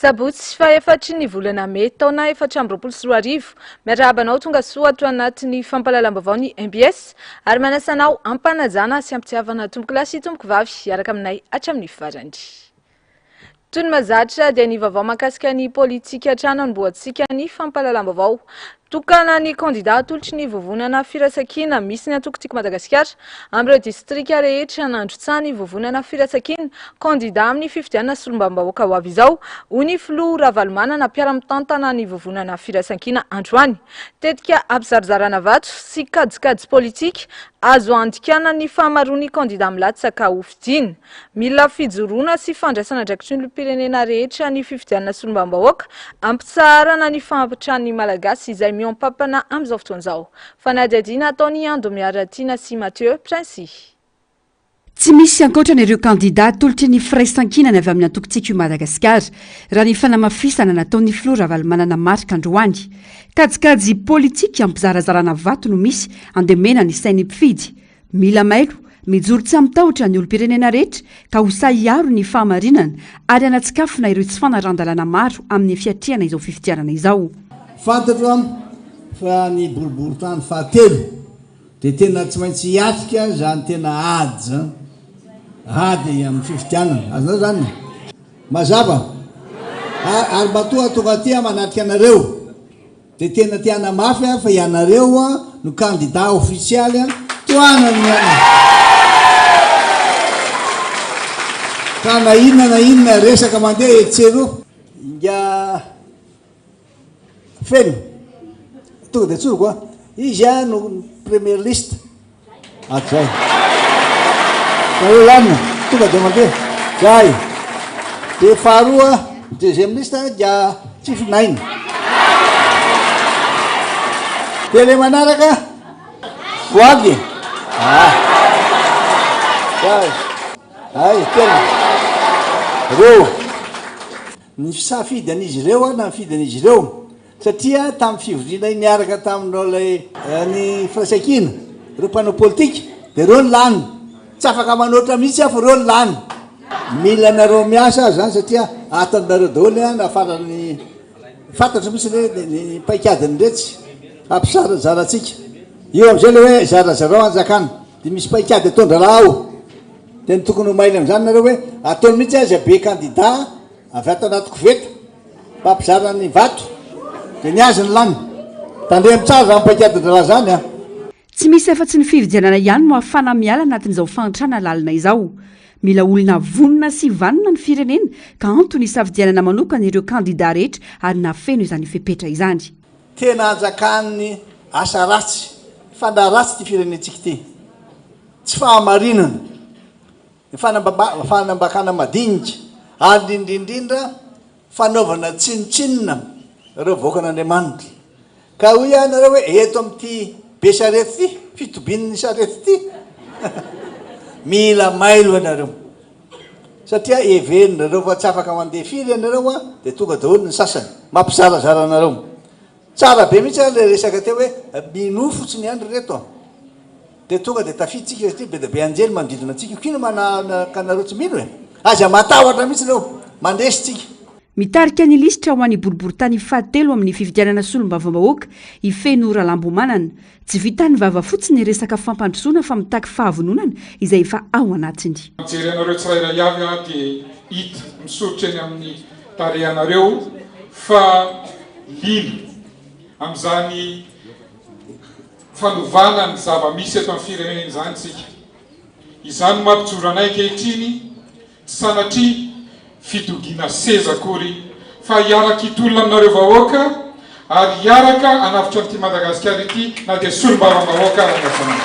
Sabotsy fa efatry ny volana May taona 2024 miarabanao tonga soatra anatin'ny fampalalam-baovao ny MBS ary manasanao ampanajana sy ampitiavana tomboko lahy sy tomboko vavy hiaraka aminay hatramin'ny farany. Toy ny mahazatra dia ny vaovao mahakasika ny politika hatrany amboatsika ny fampalalam-baovao. Tokana ny kandidat atolotry ny vovonana firaisan-kina misy ny antoko-tiako Madagasikara amin'ireo distrika rehetra nandrotsahany ny vovonana firaisan-kina kandidat amin'ny fifidianana solombavambahoaka ho avy izao hoy ny filoha Ravalomanana mpiara-mitantana ny vovonana firaisan-kina androany. Tetika ampizarazarana vato sy kajikajy politika azo andikana ny fahamaroan'ny kandidat milatsaka ho fidina. Mila fijoroana sy fandraisana andraikitry ny olom-pirenena rehetra ny fifidianana solombavambahoaka ampitsarana ny fampitran'ny malagasy izay miompampana amin'izao fotoan'izao. Fanadihadiana ataony Ando Miaratina sy Mathieu Princy. Tsy misy ankoatran'ireo kandidat tolotry ny firaisan-kina avy amin'ny antoko-tsiky Madagasikara raha ny fanamafisana nataon'ny filoha Ravalomanana marika androany. Kajikajy politika ampizarazarana vato no misy andemena ny sain'ny mpifidy. Mila mailo mijoro tsy amitahotra ny olom-pirenena rehetra ka ho sahiaro ny fahamarinana ary anatsikafona ireo tsy fanarandalana maro amin'ny fiatriana izao fifidianana izao. Fantatro fa ny boriboritany fahatelo dia tena tsy maintsy hiatrika zany tena ady amin'ny fifidianana azonao zany mazava ary matoa tonga aty manatrika anareo dia tena tiana mafy fa ianareo no candidat officialy toanany ka na inona resaka mandeha etsero inga feno tonga dia tsoro koa izy no premier liste atzay lanina tonga dia mandeha zay dia faharoa deuxième liste dia tsy finaina dia le manaraka voagy ay tena reo ny safidy an'izy ireo na mifidy an'izy ireo satria tamin'ny fivoriana niaraka taminao lay ny firaisan-kina reo mpanao politika dia reo ny lany tsy afaka manoatra mihitsy fa reo ny lany mila nareo miasa zany satria atanareo daholo nafarany fantatro mihitsy ny paikadiny retsy ampisarazaratsika io am'izay le hoe zarazarao anjakana dia misy paikady atondra laha ao dia ny tokony ho maily am'izany nareo hoe ataony mihitsy azy be candidat avy ato anaty koveta mba ampizarany vato dia ny azy ny lany tandremy tsara raha mipaikadin-dralahy zany Tsy misy afa-tsy ny fividianana ihany no ahafana miala anatin'izao fantrana lalina izao. Mila olona vonona sy vanona ny firenena ka antony safidianana manokana ireo kandidat rehetra ary nafeno izany fepetra izany. Tena anjakan'ny asa ratsy fandà ratsy ty firenentsika ty tsy fahamarinana ny fanambakana madinika ary indrindra fanaovana tsinotsinona reo vahoakan'Andriamanitra ka hoy nareo hoe eto amin'ity be sarety ty fitobin'ny sarety ty mila mailo anareo satria everinareo fa tsy afaka mandeha firy anareo dia tonga daholo ny sasany mampizarazara anareo tsara be mihitsy le resaka teo hoe mino fotsiny andro reto dia tonga dia tafiditsika satria be da be anjely manodidina antsika kino manaka nareo tsy mino aza matahotra mihitsy reo mandesitsika. Mitarika ny lisitra ho an'ny boriboritany fahatelo amin'ny fifidianana solombavambahoaka ifeno Ravalomanana tsy vitany vava fotsiny resaka fampandrosoana fa mitaky fahavononana izay efa ao anatiny. Mijery anareo tsirairay avy dia hita misoritra eny amin'ny tarehanareo fa lila amin'izany fanovana ny zava-misy eto amin'ny firenena izany tsika. Izany mampijoro anay ankehitriny sanatria fidogina seza akory fa hiaraka hitolona aminareo vahoaka ary hiaraka anavitra amin'ity Madagasikara ity na dia solombavambahoaka anasana.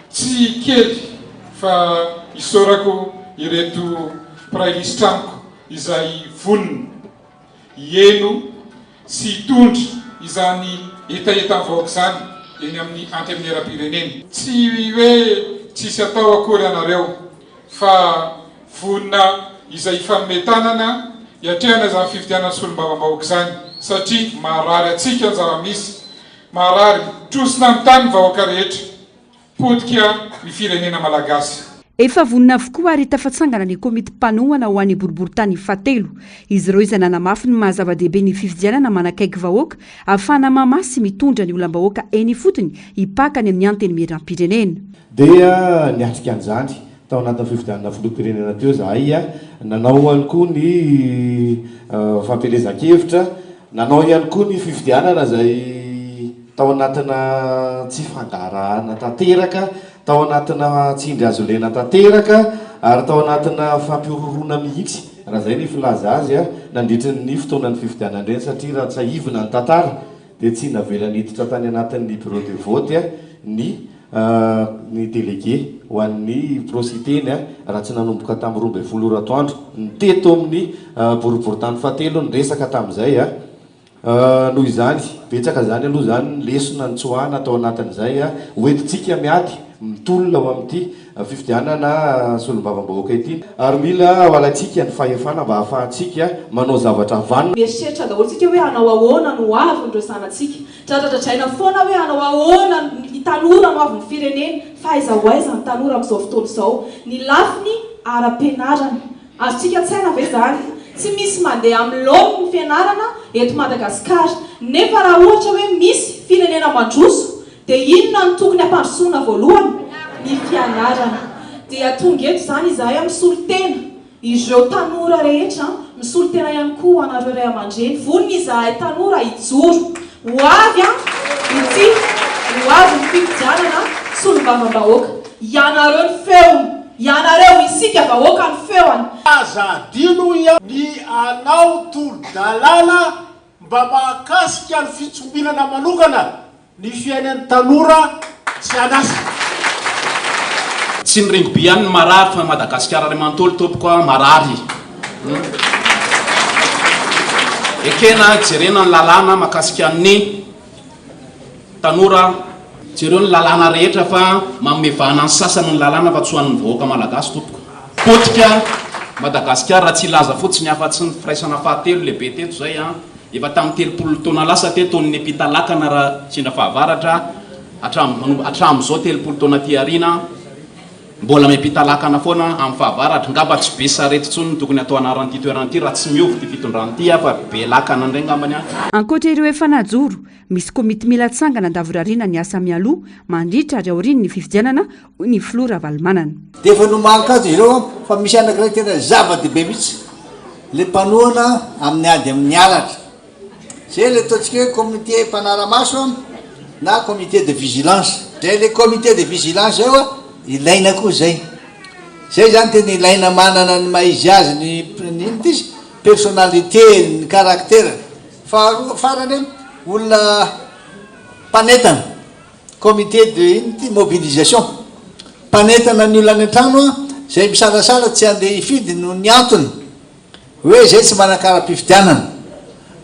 Tsy kely fa isaorako ireto prailista amiko izay vonona hieno sy hitondra izany etaetan'ny vahoaka izany eny amin'ny anteminera-pirenena. Tsy hoe tsisy atao akory anareo fa vonina izay fametanana hiatrehana izany fifidianana solombavambahoaka izany satria maharary atsika ny zava-misy maharary trosina ny tany ny vahoaka rehetra podika ny firenena malagasy. efa vonina avokoa ary tafatsangana ny komity mpanohana ho an'ny boriboritany fatelo izy ireo izay nanamafy ny mahazava-dehibe ny fifidianana manakaiky vahoaka ahafahana mamasy mitondra ny olam-bahoaka eny fotony hipakany amin'ny anteny miram-pirenena dia niatrika an'izany tao anatin'ny fifidianana filoham-pirenena teo zahay nanao ihany koa ny fampelezan-kevitra nanao ihany koa ny fifidianana zay tao anatina tsy fangarahana tanteraka tao anatina tsindry azo lena tanteraka ary tao anatina fampiororona mihitsy raha zay ny filaza azy nandritra ny fotoanany fifidianana reny satria raha tsaivina ny tantara dia tsy navelany hiditra tany anatin'ny bureau de vote ny délégué ho an'ny prositeny raha tsy nanomboka tamin'ny 12 atoandro niteto amin'ny boriboritany fatelo nyresaka tamin'izay noho izany betsaka zany aloha zany lesona ny tsoahana atao anatin'izay hoentitsika miady mitolona ao amin'ity fifidianana solombavam-bahoaka ity ary mila hoalatsika ny fahefana mba hahafahantsika manao zavatra vanona mieritreritra daholo tsika hoe hanao ahoana no avy ndreo zanatsika tratratradraina foana hoe hanao ahoana ny tanora no avy ny firenena fa aiza ho aiza ny tanora amin'izao fotoana izao ny lafiny ara-pianarana azotsika tsaina ve zany tsy misy mandeha amin'ny lôny ny fianarana eto Madagasikara nefa raha ohatra hoe misy firenena mandroso dia inona ny tokony hampandrosoana voalohany ny fianarana dia tonga eto zany izahay misolo tena ireo tanora rehetra misolo tena ihany koa anareo ray aman-dreny vonona izahay tanora hijoro ho avy ity ho avy ny fifidianana solombavam-bahoaka ianareo ny feony ianareo isika vahoaka ny feony azadino ny anao tolo-dalàna mba mahakasika ny fitsombinana manokana ny fiainan'ny tanora tsy anasa tsy ny ringby ihany ny marary fa Madagasikara ray manontolo tompoko marary ekena jerena ny lalàna mahakasika ny tanora jereo ny lalàna rehetra fa mamevana ny sasany ny lalàna fa tsoan'ny vahoaka malagasy tompoko potika Madagasikara raha tsy ilaza fotsiny afa-tsy ny firaisana fahatelo lehibe teto zay efa tamin'ny 30 taona lasa teto ny mpitalakana raha tsindra fahavaratra hatramin'izao 30 taona ty arina mbola mipitalakana foana amin'ny fahavaratra ngamba tsy be sarety tsony tokony atao anaran'ity toeran'ity raha tsy miovy ty fitondran'ity fa be lakana ndray ngambany ankoatra ireo efa najoro misy komity milatsangana ndavorariana ny asa mialoha mandritra ary aoriny ny fifidianana ny Flora Valmanana dia efa nomankazo ireo fa misy anankiray tena zava-dehibe mihitsy le mpanohana amin'ny ady amin'ny alatra zay le ataontsika hoe comité mpanaramaso na comité de vigilance zay le comité de vigilance zao ilaina koa zay zany tena ilaina manana ny maizy azy ny izy personnalité ny caractère farany olona mpanetana comité de mobilisation mpanetana ny olona any an-trano zay misarasara tsy andeha hifidy no ny antony hoe zay tsy manakara-pifidianana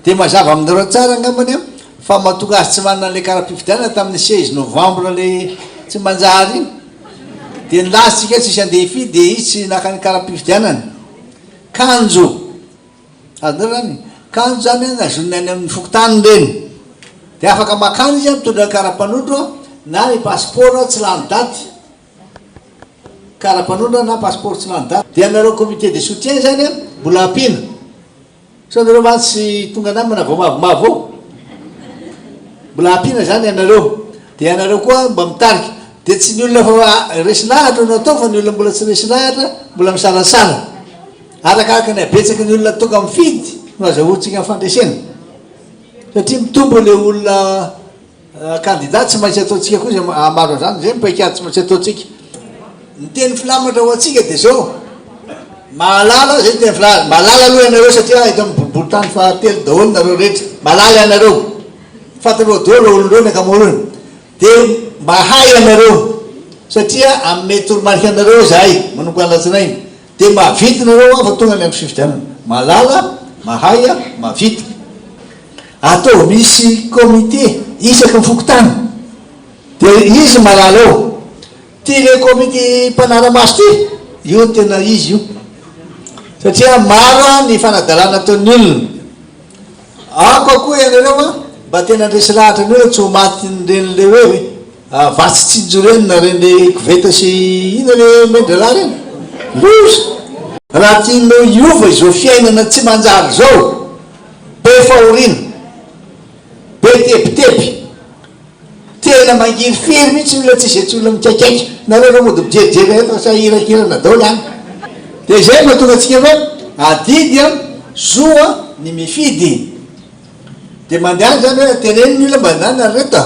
dia mazava aminareo tsara angambany fa mahatonga azy tsy manana le kara-pifidianana tamin'ny 16 novembre le tsy manjary iny dia nilasitsika tsisy andeha hifidy dia izy tsy nakany kara-pifidianana kanjo azonareo zany kanjo zany azoniny any amin'ny fokotany reny dia afaka makanjo izy mitondra ny kara-panondro na ny passeport tsy lany daty kara-panondro na passeport tsy lany daty dia anareo comité de soutien zany mbola ampina so anareo ma tsy tonga namana vao mavomavo mbola ampina zany anareo dia anareo koa mba mitarika dia tsy ny olona fa resinahatra no atao fa ny olona mbola tsy resinahatra mbola misarasara arakaraka ny abetsaka ny olona tonga mifidy no azahoantsika fandresena satria mitombo le olona candidat tsy maintsy ataontsika koa zay maro zany zay mipaikady tsy maintsy ataontsika ny teny filamatra ho atsika dia zao malala zay teny filala malala aloha ianareo satria eto amin'ny boriboritany fahatelo daholo nareo rehetra malala ianareo fatanao daholo olondreo ny ankamaroany dia mahay ianareo satria amin'ny toromarika anareo zahay manompo anlatsinainy dia mavity nareo fa tonga ny amin'ny fifidianana malala mahay mavity atao misy comité isaky mifokotany dia izy malala eo ty le comité mpanaramaso ty io tena izy io satria maro ny fanadalana ataon'ny olona ako koa ianareo mba tena andresy lahatra ny olona tsy ho maty nyreny le hoe vasitsinjo reny na reny koveta sy ina le mendrala reny loza raha tianao iova izao fiainana tsy manjary zao be fahorina be tepitepy tena mangiry firy mihitsy mila tsisy tsy olona mikaikaiky nareo mody mijerijery eto sa hirakirana daoly any de zay mahatonga atsika hoe adidy a zoa ny mifidy de mandeha zany hoe teneny ny olona mbanana reto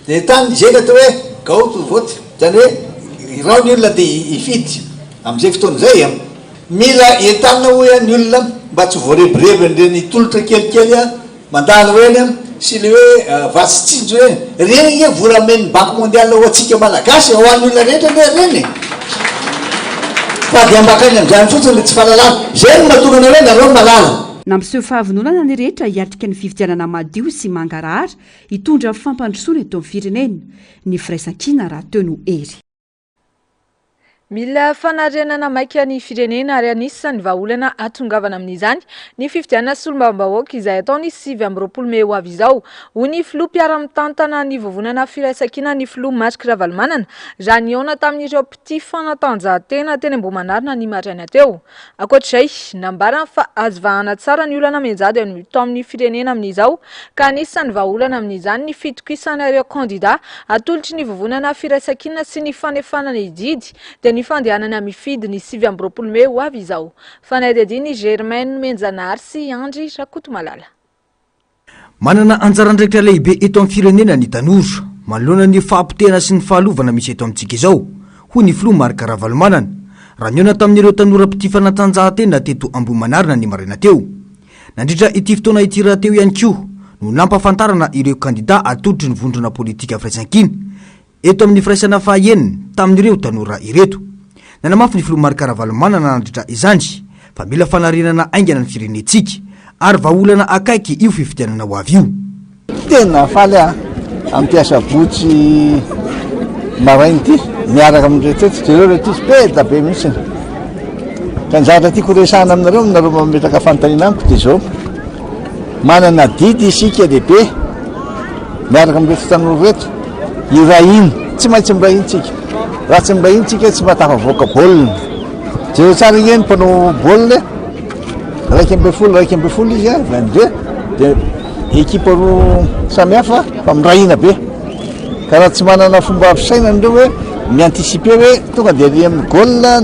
de tany zay atao hoe gaoto voty zany hoe rao ny olona de ifidy am'izay fotoana zay a mila entanina hoe ny olona mba tsy voarebirebiny reny tolotra kelikely a mandalo reny a sy le hoe vasitsinjo reny reny e volameny banque mondiale ho atsika malagasy ho an'ny olona rehetra nde reny fa de ambakany am'zany fotsiny le tsy fahalalana zay no mahatonga anareo nareo malala na miseho fahavinonana ny rehetra hiatrika ny fividianana madio sy mangarahara hitondra fampandrosoana eto amin'ny firenena ny firaisan-kina raha teo no ery mila fanarenana maika ny firenena ary anisany vahaolana atongavana amin'izany ny fifidianana solombavam-bahoaka izay ataony 7 Mey ho avy izao ho ny filoha mpiara-mitantana ny vovonana firaisan-kina ny filoha Matriky Ravalomanana raha nihaona tamin'ireo mpity fanatanjahantena teny Ambohimanarina ny maraina teo. Ankoatr'izay nambarana fa azo vahana tsara ny olana menjady eto amin'ny firenena amin'izao ka anisany vahaolana amin'izany ny fitokisana ireo kandida atolotry ny vovonana firaisan-kina sy ny fanefanana ididy de ny fandehanana mifidy ny 7 Mey ho avy izao. Fanadediny Germaine Menjanary sy Andry Rakotomalala. Manana anjarandraikitra lehibe eto amin'ny firenena ny tanora manoloana ny fahampitehana sy ny fahalovana misy eto amintsika izao hoy ny filoha Marika Ravalomanana raha nihaona tamin'ireo tanora mpity fanatanjahantena teto Ambohimanarina ny maraina teo. Nandritra ity fotoana ity raha teo ihany koa no nampafantarana ireo kandida atolotry ny vondrona politika firaisan-kina eto amin'ny firaisana fahaenina tamin'ireo tanora ireto. Nanamafy ny filoha Marika Ravalomanana nandritra izany fa mila fanarenana aingana ny firenentsika ary vahaolana akaiky io fifidianana ho avy io. Tena faly ampiasa botsy marainy ity miaraka amin'rehetrarehetra jereo rehetra speda be mihitsy ka nzatra tiako resahana aminareo mametraka fanontaniana amiko de zao manana didy isika lehibe miaraka amin'rehetra tanora rehetra irahiny tsy maintsy mirahintsika raha tsy mirahintsika tsy matafavoaka baolina jereo tsara eny mpanao baolina raiky amby folo izy 22 de ekipa roa samihafa fa mirahina be ka raha tsy manana fomba afisaina ndreo hoe miantisipe hoe tonga de ary amin'ny gol na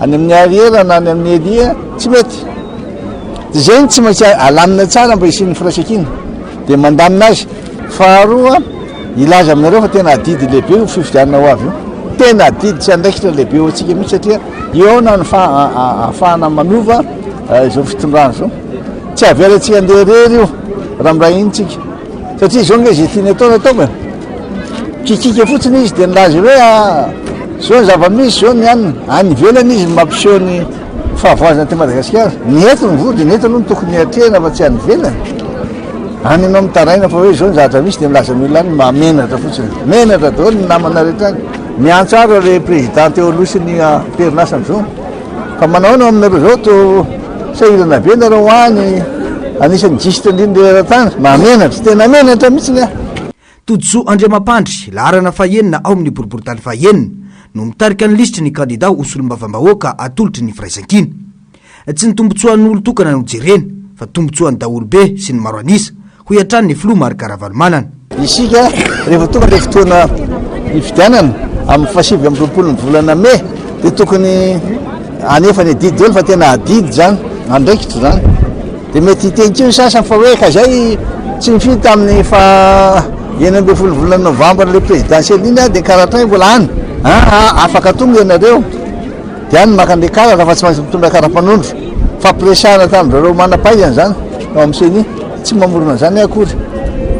any amin'ny arrière na any amin'ny ailier tsy mety de zay tsy maintsy alamina tsara mba isin'ny firaisan-kina de mandamina azy. Faharoa ilaza aminareo fa tena adidy lehibe io fifidianana ho avy io tena adidy tsy andraikitra lehibe ho atsika mihitsy satria eo na ny ahafahana manova izao fitondrana zao tsy avelatsika andeha rery io raha mirahintsika satria zao nge zay tiany atao natao e kikika fotsiny izy de nilaza hoe zao zava-misy zao ny anina any ivelany izy mampiseho ny fahavoazana ty Madagasikara ny eto ny vody ny eto aloha ny tokony atrehana fa tsy any ivelany any anao mitaraina fa hoe zao ny zavatra misy de milaza ny olona any mamenatra fotsiny menatra daholo ny namana rehetra any miantso ary le président teo aloha sy ny perinasa am'izao fa manao no aminareo zao to sahirana be nareo any anisan'ny gisitra indrindra eran-tany mamenatra tena menatra mihitsy Tojoso Andriamampandry laharana fahaenina ao amin'ny boriboritany fahaenina no mitarika ny lisitry ny kandida ho solombavam-bahoaka atolotry ny firaisan-kina. Tsy ny tombotsoan'olo tokana no jerena fa tombotsoan'ny daholobe sy ny maro anisa ho hiatrany ny filoha Marika Ravalomanana. Isika rehefa tonga le fotoana fifidianana amin'ny 7 ny volana Mey de tokony anefa ny adidy elo fa tena adidy zany andraikitra zany de mety hitenkeo sasany fa hoe ka zay tsy mifidy tamin'ny fa 9 volana Novambra le présidentielle iny de karatray mbola any afaka tonga ianareo de any maka an'le karatra fa tsy maintsy mitondra kara-panondro fa presara tamin'ireo manam-pahaizana zany ao amin'seny tsy mamorona zany akory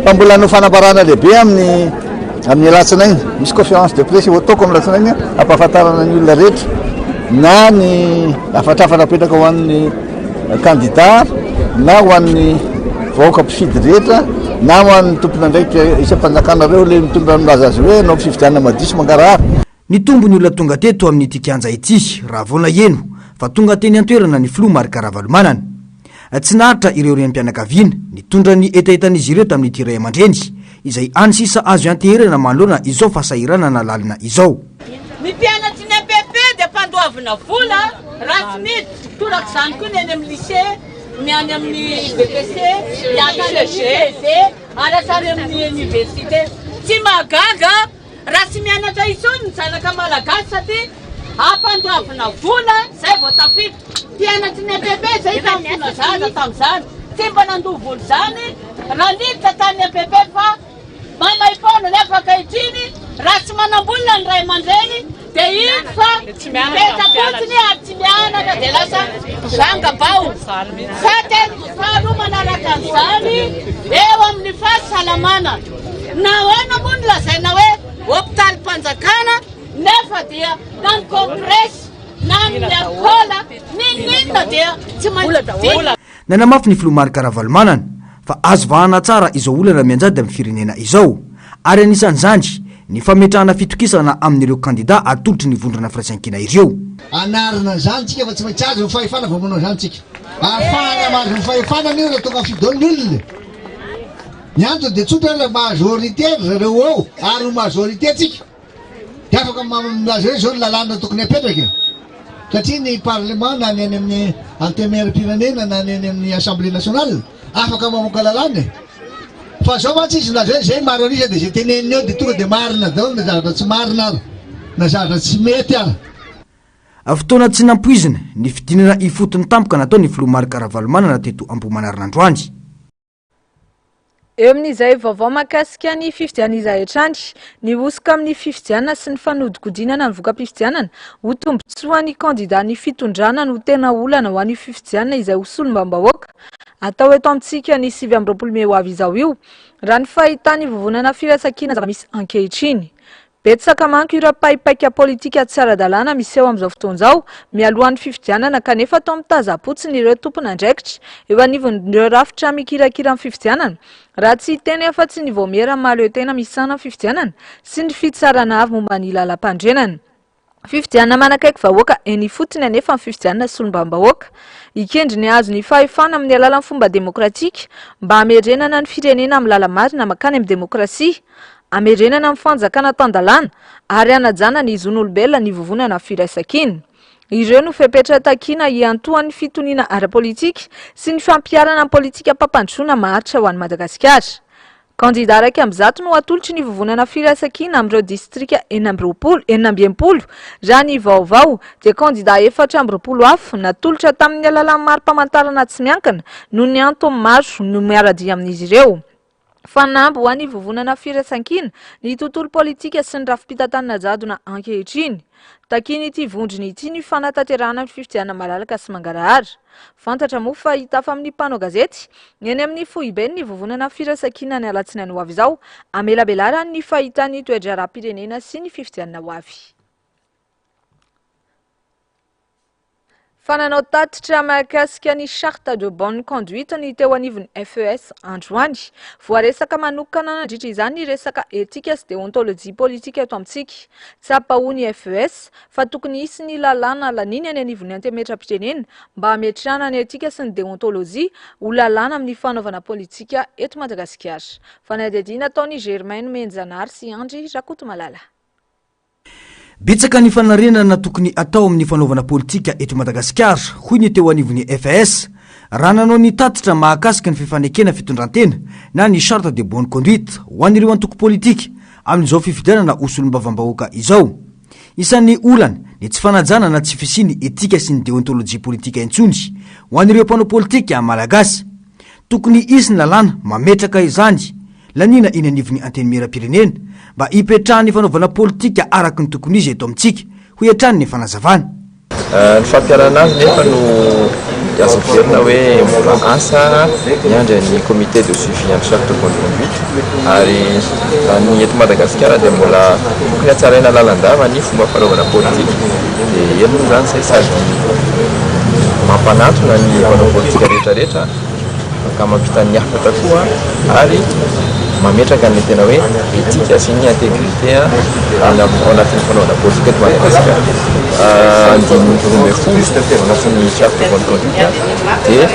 fa mbola no fanambarana lehibe amin'ny alatsinainy misy conférence de presse ho ataoko amin'ny alatsinainy ampahafantarana ny olona rehetra na ny afatrafatra apetraka ho an'ny candidat na ho an'ny vahoaka mpifidy rehetra na ho an'ny tompona ndraikitra isam-panjakanareo le mitondra milaza azy hoe anao fifidianana madiso mangarahara. Ny tombo ny olona tonga teto amin'ity kianja ity raha vaona eno fa tonga teny antoerana ny filoha Marika Ravalomanana. Tsy naharitra ireo ren'mpianakaviana nitondra ny etaetan'izy ireo tamin'ity ray aman-dreny izay any sisa azo anteherana manoloana izao fasahirana na lalina izao. Ny mpianatry ny MPP dia mpandoavina vola ratsy mety toraka izany koa ny any amin'ny lycée, ny any amin'ny BPC, ny any amin'ny ary asary amin'ny université. Tsy magaga raha tsy mianatra isony ny zanaka malagasy satria ampandoavina vola zay vao tafiditra. Mpianatry ny MPP zay tamina zaza tamin'izany tsy mba nandoha vola zany raha niditra tany MPP fa mamaipona nefa ankehitriny raha tsy manam-bolona ny ray aman-dreny dia iny fa petrapotsiny ary tsy mianatra dia lasa zangabao. Faharoa manaraka an'izany eo amin'ny fahasalamana na hoana moa ny lazaina hoe hôpitaly mpanjakana nefa dia na ny compresse na amin'ny alkôla ninina dia tsy manodina. Nanamafy ny Filomary Karavalomanana fa azo vahana tsara izao olana mianjady amin'ny firenena izao ary anisan'izany ny fametrahana fitokisana amin'ireo kandida atolotry ny vondrona firaisankina ireo. Anarina zany tsika fa tsy maintsy azo ny fahefana vao manao zany tsika. Ahafahana mahazo ny fahefana an'io raha tonga fidon'ny olona. Ny antony dia tsotra la majoritaire zareo ao ary ho majorité tsika. Dia afaka milaza hoe zao ny lalàna tokony apetraka. Satria ny parlement na ny any amin'ny antemerim-pirenena na ny amin'ny assemblée nationale afaka mamoaka lalàna. Fa zao mantsy izy laza hoe zay maro anisa dia zay teneniny eo dia tonga dia marina daholo na zavatra tsy marina ary na zavatra tsy mety ary. Fotoana tsy nampoizina ny fidinana ifotony tampoka natao ny Filomary Karavalomanana teto Ambohimanarina. Eo amin'izay vaovao mahakasika ny fifidiana izay hatrany, ny osika amin'ny fifidianana sy ny fanodikodinana ny voka-pifidianana ho tombotsoan'ny kandida ny fitondrana no tena olana ho an'ny fifidianana izay ho solombavam-bahoaka. Atao eto amintsika ny 7 Mey ho avy izao io raha ny fahitany vovonana firaisankina zava-misy ankehitriny. Betsaka manko ireo paipaika politika tsy ara-dalàna misy eo amin'izao fotoan'izao mialohan'ny fifidianana kanefa atao mitazapotsiny ireo tompon'andraikitra eo anivon'ireo rafitra mikirakira amin'ny fifidianana. Raha tsy teny afa tsy ny voamera mahaleo tena misana amin'ny fifidianana sy ny fitsarana avy momba ny lalam-pandrenana. Fifidianana manakaiky vahoaka eny fotony anefa amin'ny fifidianana solombavam-bahoaka. Ikendry ny azo ny fahefana amin'ny alalan'ny fomba demokratika mba hamerenana ny firenena amin'ny lalamarina makany amin'ny demokrasia, hamerenana amin'ny fanjakana tan-dalàna ary hanajana ny zon'olombelona ny vovonana firaisankina. Ireo no fepetra takiana hiantohan'ny fitoniana ara-politika sy ny fampiarana amin'ny politika pampandrosoana maharitra ho an'i Madagasikara. Kandida raiky amin'ny zato no atolotry ny vovonana firaisankina amin'ireo distrika 20 raha ny vaovao dia kandida 420 hafa natolotra tamin'ny alalan'ny mari-pamantarana tsy miankina no ny antony maro no miaradia amin'izy ireo. Fanamby ho an'ny vovonana firaisankina ny tontolo politika sy ny rafim-pitantanana jadona ankehitriny. Takiny ity vondrony ity ny fanatanterahana ny fifidianana malalaka sy mangarahara. Fantatra moa fa hita fa amin'ny mpanao gazety eny amin'ny foibeny ny vovonana firaisankina ny alatsinainy ho avy izao amelabelarany ny fahitany toetra raha-pirenena sy ny fifidianana ho avy. Fananao tatitra mahakasika ny charte de bonne conduite ny teo anivon'ny FES androany. Voaresaka manokana nandritra izany ny resaka etika sy deontologie politika eto amintsika. Tsapahoany FES fa tokony hisy ny lalàna laniny any anivon'ny antemetram-pirenena mba hametrahana ny etika sy ny deontologie ho lalàna amin'ny fanaovana politika eto Madagasikara. Fanadihadiana ataon'ny Germaine Menjanary sy Andry Rakotomalala. Betsaka ny fanarenana tokony atao amin'ny fanaovana politika eto Madagasikara, hoy ny teo anivon'ny FES, raha nanao ny tatitra mahakasika ny fifanekena fitondrantena na ny charte de bonne conduite ho an'ireo antoko politika amin'izao fifidianana ho solombavam-bahoaka izao. Isan'ny olana ny tsy fanajana na tsy fisiny etika sy ny deontologie politika intsony ho an'ireo mpanao politika malagasy. Tokony isy ny lalàna mametraka izany lanina iny anivon'ny antenimieram-pirenena mba hipetrahany fanaovana politika araka ny tokony izy eto amintsika ho hiatrany ny fanazavana. Ny fampiarana azy nefa no azo verina hoe mbola asa miandry ny comité de suivi amin'ny charte de bonne conduite ary ny eto Madagasikara dia mbola tokony hatsaraina lalandava ny fomba fanaovana politika dia eny moa zany zay sady mampanatona ny mpanao politika rehetrarehetra ka mampita ny afatra koa ary mametraka ny tena hoe etika sy ny intégrité anatin'ny fanaovana politika eto Madagasikara. Andin'ny roa folo anatin'ny charte de bonne conduite dia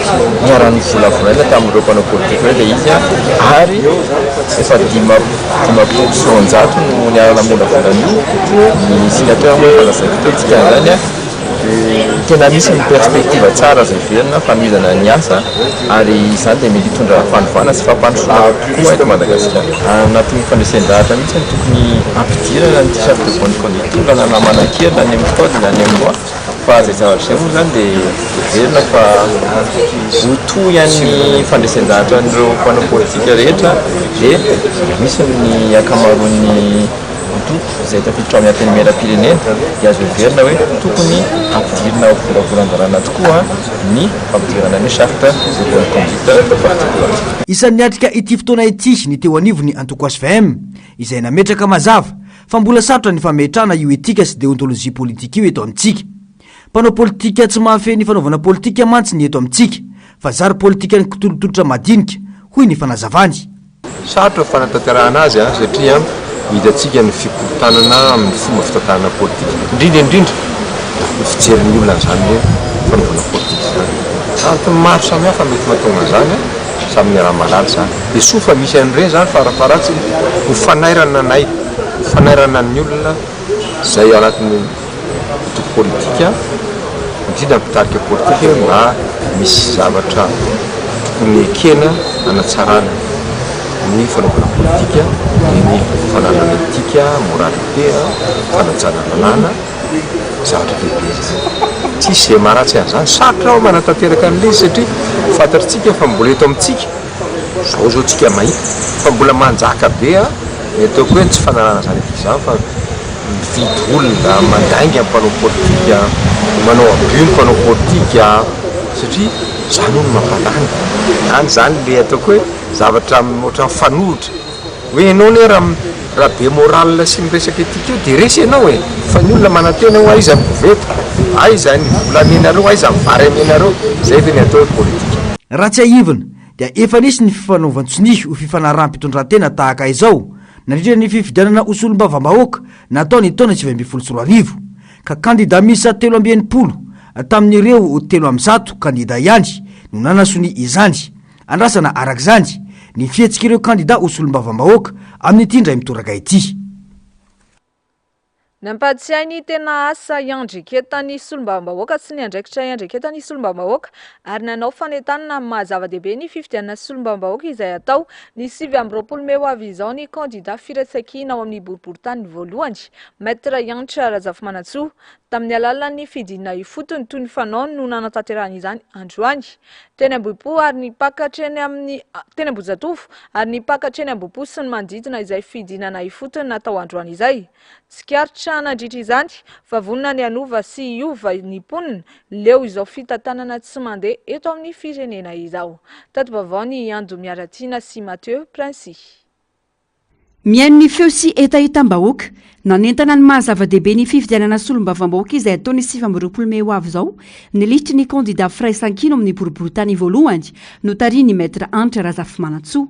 niarany volavolaina tamin'ireo mpanao politika hoe ilay izy ary efa dimapolo sy roanjato no niarana molavolany ny signataire moa fanasakitetika zany tena misy ny perspective tsara azo iverina familana ny asa ary izany dia mety hitondra fanovana sy fampandrosoana tokoa eto Madagasikara. Anatin'ny fandresen-dahatra mihitsy ny tokony ampidirana ny charte de bonne conduite mba nanamanan-kely na any amin'ny code na any amin'ny loi fa zay zavatra zay moa zany dia iverina fa hotoy an'ny fandresen-dahatra n'ireo mpanao politika rehetra dia misy ny akamaroan'ny izay tafiditra amin'ny antenimieram-pirenena dia azo iverina hoe tokony ampidirina volavolan-darana tokoa ny fampidirana ny charte de bonne conduite particulier. Isan'ny atrika ity fotoana ity ny teo anivony Antokoasy FM izay nametraka mazava fa mbola sarotra ny fametrahana io etika sy déontologie politique io eto amintsika. Mpanao politika tsy mahafehy ny fanaovana politika mantsy ny eto amintsika fa zary politika ny kitolotolotra madinika hoy ny fanazavany. Sarotra fanatanterahana azy satria hitantsika ny fikoltanana amin'ny fomba fitantanana politika indrindra ny fijerin'ny olona zany hoe fanaovana politika zany maro samihafa mety mahatonga zany samy raha malala zany dia soa fa misy an'ireny zany farafaratsy ho fanairana nay fanairana ny olona zay ao anatin'ny politika indrindra mpitarika politika mba misy zavatra tokony ekena anatsarana ny fanaovana politika ny fananana etika moralité fanatsarana lalàna zavatra lehibe tsisy zay maharatsy an'izany sarotra ao manatanteraka an'ilay izy satria fantatritsika fa mbola eto amintsika zao tsika mahita fa mbola manjaka be ny ataoko hoe tsy fananana zany etika zany fa mividy olona mandainga mpanao politika manao abus mpanao politika satria zany ono mampalany any zany le ataoko hoe zavatra ohatran'ny fanohitra hoe ianao ne raha be moral sy miresaka etika io dia resy ianao e fa ny olona manantena ho aiza miveto aiza ny volamenareo aiza mivary amenareo zay dia ny atao hoe politika. Raha tsy aivina dia efa nisy ny fifanaovantsony ho fifanarahm-pitondran-tena tahaka izao nandrindra ny fifidianana hosolom-bava-bahoaka nataony taona 2024 ka kandida misa 320 tamin'ireo 300 kandida ihany no nanasony izany. Andrasana arak'izany ny fihetsika ireo kandida hosolom-bava-bahoaka amin'ity indray mitoraka ity. Nampatsiainy tena asa iandriketany solombavam-bahoaka sy ny andraikitra iandriketany solombavam-bahoaka ary nanao fanentanana mahazava-dehibe ny fifidianana solombavam-bahoaka izay atao ny 7 Mey ho avy izao ny kandida firaisan-kina ao amin'ny boriboritany voalohany Maître Yantra Razafimanantsoa tamin'ny alalan'ny fidinana ifotony toy ny fanaony no nanantanterahana izany androany teny Ambohipo ary ny pakatra eny amin'ny teny Ambozatovo ary ny pakatra eny Ambohipo sy ny manodidina izay fidinana ifotony natao androany izay. Tsikaritra nandritra izany fa vonona ny anova sy iova ny mponina leo izao fitantanana tsy mandeha eto amin'ny firenena izao. Tato-baovany Ando Miaratina sy Mathieu Princy. Miain'ny feo sy etahitam-bahoaka nanentana ny mahazava-dehibe ny fifidianana solombavam-bahoaka izay ataony 7 Mey ho avy izao nilitry ny kandida firaisan-kina amin'ny boriboritany voalohany no tariany Maître Yantra Razafimanantsoa.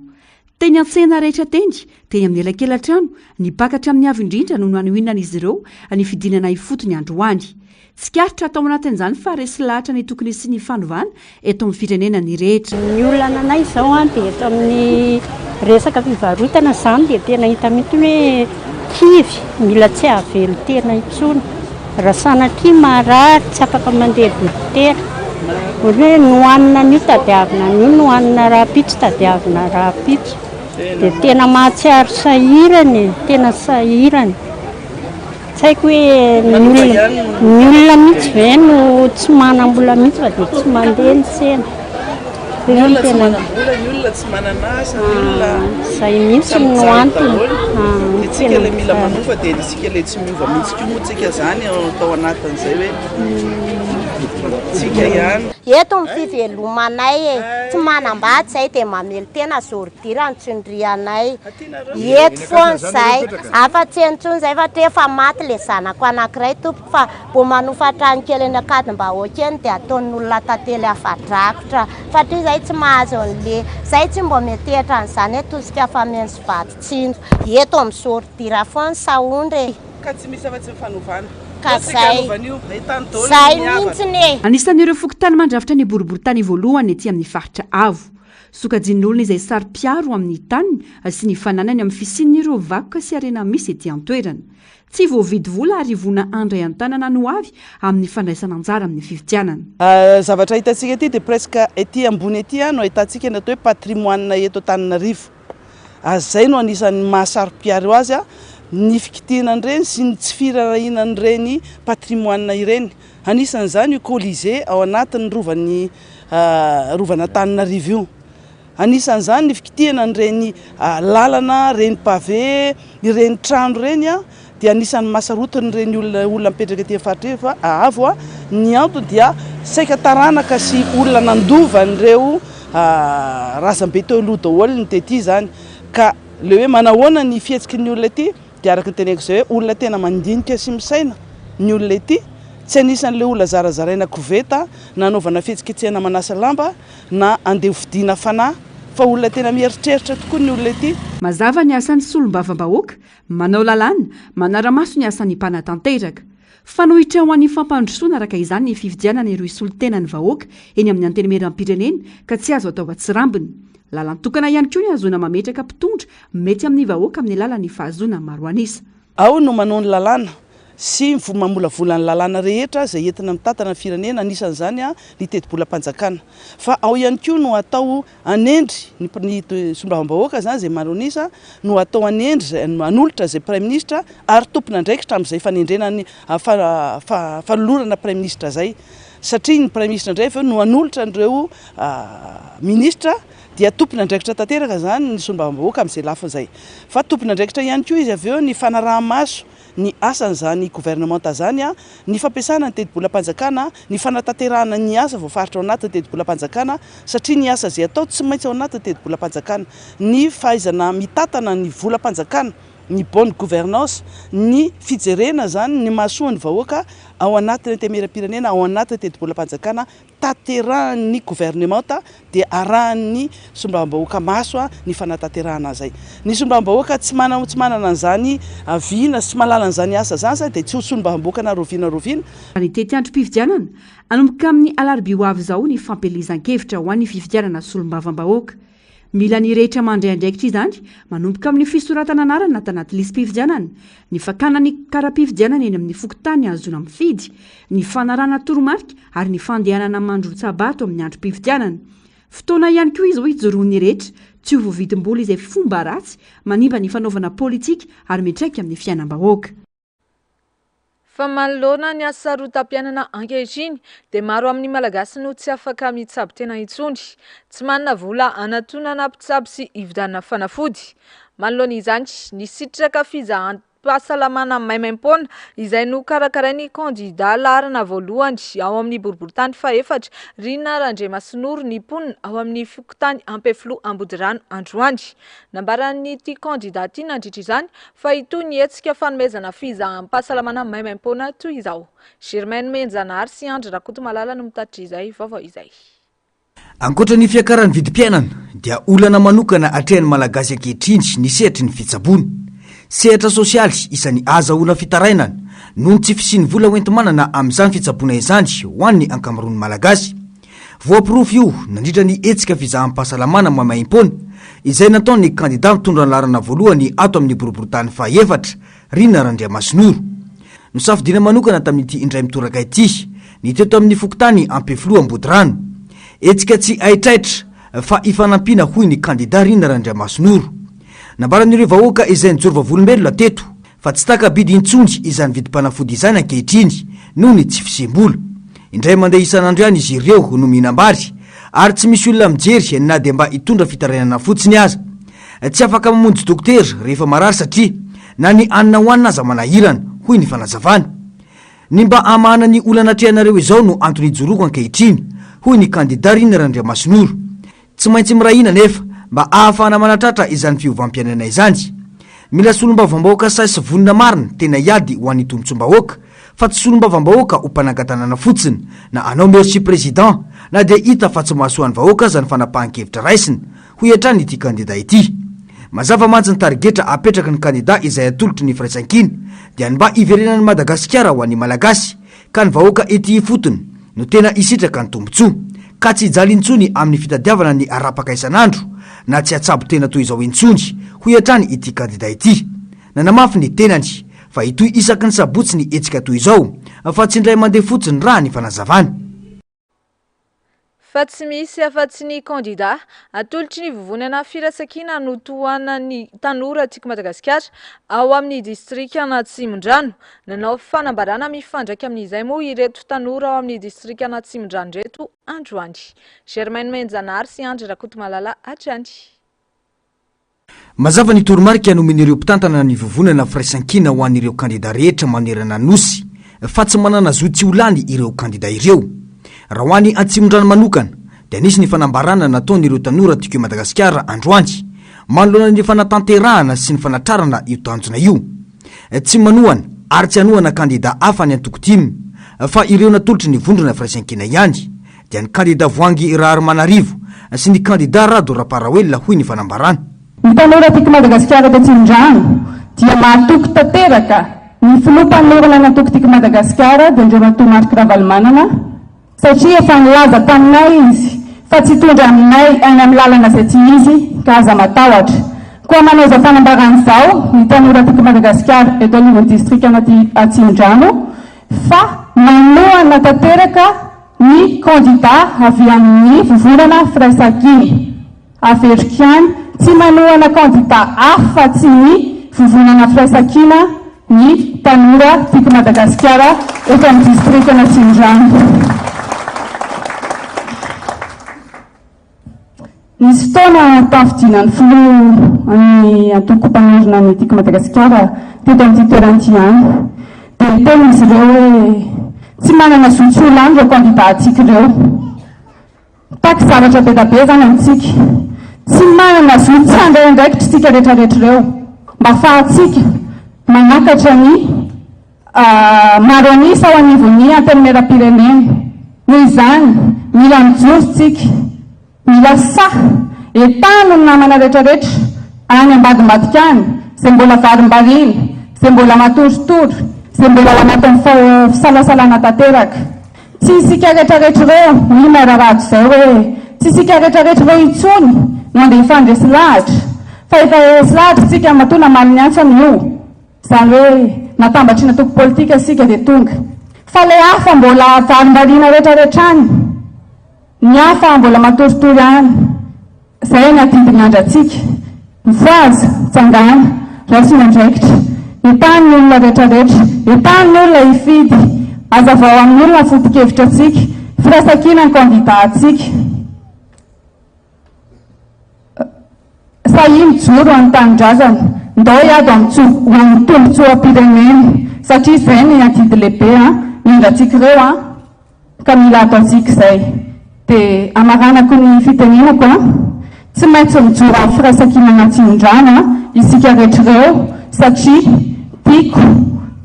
Teny an-tsena rehetra teny, teny amin'ny elakelan-trano, ny pakatra amin'ny avy indrindra no nanohinan'izy ireo ny fidinana ifotony androany. Tsikaritra atao anatin'izany fa resy lahatra ny tokony sy ny fanovana eto amin'ny firenena ny rehetra. Ny olona ananay izao dia eto amin'ny resaka fivarotana izany dia tena hita mety hoe kivy mila tsy avelo tena intsony. Raha sanatria marary tsy afaka mandeha dokotera. Hoe nohanina an'io tadiavina an'io, nohanina rapitso tadiavina rapitso. Dia tena mahatsiaro sahirany, tena sahirany. Tsy haiko hoe ny olona mihitsy ve no tsy manam-bola mihitsy fa dia tsy mandeha ny sena. Ny olona tsy manana asa, zay mihitsy no antony. Tsika ilay mila manofa dia isika ilay tsy miova mihitsy koa moa tsika zany atao anatin'izay hoe tsika ihany eto ny fivelomanay tsy manambatsy zay dia mamely tena zordira ny tsindrianay eto foany zay afa-tsy entsony zay fa trefa maty le zanako anankiray tompoko fa bo manofatrany kely eny akadimbahoaka eny dia ataon'olona tantely afadrakotra fatria zay tsy mahazo an'le zay tsy mbo metehitra an'izany tosika fa mensy vatitsinjo eto amin'ny zordira foany saondry ka tsy misy afa-tsy mifanovana zay mihitsiny anisan'ireo fokotany mandrafitra ny boriboritany voalohany ety amin'ny faritra avo sokajian'olona izay sary piaro amin'ny taniny sy ny fananany amin'ny fisian'ireo vakoka sy arena misy ety an-toerana tsy voavidy vola ary vona andray an-tanana no avy amin'ny fandraisana anjara amin'ny fividianana zavatra hitantsika ety dia presque ety ambony ety no ahitantsika ny atao hoe patrimoine eto Antananarivo zay no anisan'ny mahasary piaro azy ny fikitianan'ireny sy ny tsy firarahinan'ireny patrimoine ireny anisan'izany io Colisée ao anatin'ny rovana Antananarivo io anisan'izany ny fikitianan'ireny lalana reny pavé ireny trano reny dia anisan'ny mahasarotin'ireny olona mipetraka aty faritra avo ny antony dia saika taranaka sy olona nandova n'ireo razambe teo aloha daholo ny tety zany ka le hoe manahoana ny fihetsiky ny olona ety dia araka ny teneko izay hoe olona tena mandinika sy misaina ny olona ety tsy anisan'le olona zarazaraina koveta nanaovana fihetsiketsehana manasa lamba na andeha vidiana fanahy fa olona tena mieritreritra tokoa ny olona ety mazava ny asan'ny solombavam-bahoaka manao lalàna manara-maso ny asan'ny mpanatanteraka fanohitra ho an'ny fampandrosoana araka izany ny fividianana ireo isolontenany vahoaka eny amin'ny antenimieram-pirenena ka tsy azo atao atsirambiny lalantokana ihany koa ny azona mametraka mpitondra mety amin'ny vahoaka amin'ny lalan'ny fahazona maro anisa ao no manao ny lalàna sy mamolavola ny lalàna rehetra zay entina mitantana ny firenena anisan'izany ny teti-bolam-panjakana fa ao ihany koa no atao anendry ny solombavam-bahoaka zany zay maro anisa no atao anendry anolotra zay prime ministre ary tompona ndraikitra amin'izay fanendrenany falolorana prime ministre zay satria ny prime ministre indray no anolotra n'ireo ministre dia tompona ndraikitra tanteraka zany ny solombavam-bahoaka amin'izay lafiny zay fa tompona ndraikitra ihany koa izy avy eo ny fanaraha-maso ny asan'izany gouvernementa zany ny fampiasana ny teti-bolam-panjakana ny fanatanterahana ny asa voafaritra ao anatin'ny teti-bolam-panjakana satria ny asa zay atao tsy maintsy ao anatin'ny teti-bolam-panjakana ny fahaizana mitantana ny volam-panjakana ny bonne gouvernance ny fijerena zany ny mahasoa ny vahoaka ao anatin'ny antemera-pirenena ao anatin'ny teti-bolam-panjakana tanterahan'ny gouvernementa dia arahan'ny solombavam-bahoaka maso ny fanatanterahana zay ny solombavam-bahoaka tsy manana an'izany viana sy malala an'izany asa zany dia tsy ho solombavam-bahoaka na roviana ny tety androm-pividianana anomboka amin'ny alarobia ho avy izao ny fampelezan-kevitra ho an'ny fividianana solombavam-bahoaka mila ny rehetra mandraindraikitra izany manomboka amin'ny fisoratana anarana tanaty lisym-pividianana ny fakana ny kara-pividianana eny amin'ny fokotany azona mifidy ny fanarana toromarika ary ny fandehanana mandro-tsabato amin'ny androm-pividianana fotoana ihany koa izy ho ijoroan'ny rehetra tsy ho voavidim-bola izay fomba ratsy manimba ny fanaovana politika ary mitraika amin'ny fiainam-bahoaka fa manoloana ny asa rotam-piainana ankehitriny dia maro amin'ny malagasy no tsy afaka mitsabo tena intsony tsy manana vola anatonana mpitsabo sy hividanana fanafody manoloana izany ny sitraka fizahan-pahasalamana maimaim-poana izay no karakarainy kandida laharana voalohany ao amin'ny boriboritany faefatra Rina Randriamasinoro ny mponina ao amin'ny fokotany Ampefilo Ambodirano androany nambaran'ny ity kandida ity nandritra izany fa itony ny hetsika fanomezana fizahan-pahasalamana maimaim-poana toy izao Germaine Menjanary sy Andry Rakotomalala no mitatitra izay vaovao izay ankoatra ny fiakaran'ny vidim-piainana dia olana manokana atrehan'ny malagasy ankehitriny ny sehatry ny fitsabony sehatra sosialy isan'ny azahoana fitarainana noho ny tsy fisiany vola hoentimanana amin'izany fitsaboana izany ho an'ny ankamaroan'ny malagasy voampirofo io nandritra ny hetsika fizahan-pahasalamana maimaim-poana izay nataon'ny kandida mitondra ny laharana voalohany ato amin'ny boriboritany faefatra Rina Randriamasinoro no safidina manokana tamin'ity indray mitoraka ity ny teto amin'ny fokotany Ampefilo Ambodirano hetsika tsy aitraitra fa ifanampiana hoy ny kandida Rina Randriamasinoro nambaran'ireo vahoaka izay nijoro vavolombelona teto fa tsy takabidy intsonjy izany vidim-panafody izany ankehitriny noho ny tsy fisembola indray mandeha isan'andro ihany izy ireo no mihinam-bary ary tsy misy olona mijery na dia mba hitondra fitarainana fotsiny aza tsy afaka mamonjy dokotera rehefa marary satria na ny anina hoanina aza manahirana hoy ny fanazavana ny mba amana ny olana treanareo izao no antony joroko ankehitriny hoy ny kandida Rina Randriamasinoro. Tsy maintsy mirahina nefa mba ahafahana manatratra izany fiovam-piainana izany. Mila solombavam-bahoaka saisy vonina marina tena iady ho an'ny tombotsom-bahoaka fa tsy solombavam-bahoaka ho mpanangatanana fotsiny na anao merci président na dia hita fa tsy mahasoan'ny vahoaka zany fanapahan-kevitra raisiny hoy hatrany ity kandida ity. Mazava mantsy ny tarigetra apetraka ny kandida izay atolotry ny firaisan-kiny dia ny mba iverenan'ny Madagasikara ho an'ny malagasy ka ny vahoaka ety fotony no tena isitraka ny tombotsoa ka tsy hijaly intsony amin'ny fitadiavana ny arapaka isan'andro na tsy atsabo tena toy izao intsony hoy hatrany ity kandida ity. Nanamafy ny tenany fa itoy isaky ny sabotsy ny etsika toy izao fa tsy indray mandeha fotsiny raha ny fanazavany. Fa tsy misy afa-tsy ny kandida atolotry ny vovonana firaisan-kina no tohanan'ny tanora tiako Madagasikara ao amin'ny distrika Anatsimondrano. Nanao fanambarana mifandraika amin'izay moa ireto tanora ao amin'ny distrika Anatsimondrano reto androany. Germaine Menjanary sy Andry Rakotomalala hatrany. Mazava ny toromarika nomen'ireo mpitantana ny vovonana firaisan-kina ho an'ireo kandida rehetra manerana nosy fa tsy manana zo tsy olany ireo kandida ireo. Raha ho an'ny Atsimondrano manokana dia nisy ny fanambarana nataon'ireo tanora tiako Madagasikara androany manoloana ny fanatanterahana sy ny fanatrarana io tanjona io. Tsy manohana ary tsy anohana kandida hafa ny antoko-timy fa ireo natolotry ny vondrona firaisan-kina ihany dia ny kandida Voangy Raharmanarivo sy ny kandida Rado Raparawela hoy ny fanambarana. Ny tanora tiako Madagasikara dia Atsimondrano dia mahatoky tanteraka ny filompanorana natoko tiako Madagasikara dia Andreo Marc Ravalomanana satria efa nilaza taminay izy fa tsy tondra aminay any amin'ny lalana izay tsy izy ka aza matahotra. Koa manao izao fanambaran'izao ny tanora tiako Madagasikara eto anivon'ny distrika Atsimondrano fa manohana tanteraka ny kandida avy amin'ny vovonana firaisan-kina. Averiko ihany tsy manohana kandida hafa tsy ny vovonana firaisan-kina ny tanora tiako Madagasikara eto amin'ny distrika Atsimondrano. Nisy fotoana tafidinan'ny filoha amin'ny antoko mpanorona ny tiako Madagasikara teto amin'ity toerana ity ihany dia niteny izy ireo hoe tsy manana zo tsy olany ireo kandida antsika ireo. Taky zavatra be da be zany amintsika. Tsy manana zo tsy andraindraikitra tsika rehetrarehetra ireo mba ahafahantsika manakatra ny maro anisa ao anivon'ny antenimera-pirenena. Noho izany mila mijoro tsika, mila saha etano ny namana rehetrarehetra any ambadimbadika any izay mbola varim-barina, izay mbola matorotoro, izay mbola ao anatin'ny fisalasalana tanteraka. Tsy isika rehetrarehetra ireo ny mararado izay hoe tsy isika rehetrarehetra ireo intsony no andeha hifandresy lahatra fa efa esy lahatra isika matona maliny antsany io izany hoe natambatry natoko politika isika dia tonga fa le hafa mbola varim-barina rehetrarehetra any ny hafa mbola matoritory any izay ny adidiny andratsika mivoaza mitsangana raha sy mandraikitra etany ny olona rehetrarehetra etany ny olona hifidy azavao amin'ny olona foto-kevitra atsika firaisan-kina ny kandida atsika sahi mijoro amin'ny tanindrazana ndao iady amin'ny tombotsoa-pirenena satria izay ny adidy lehibe mindrantsika ireo ka mila ataontsika izay dia amaranako ny fitenenako tsy maintsy mijoro amin'ny firaisan-kina Atsimondrano isika rehetra ireo satria tiako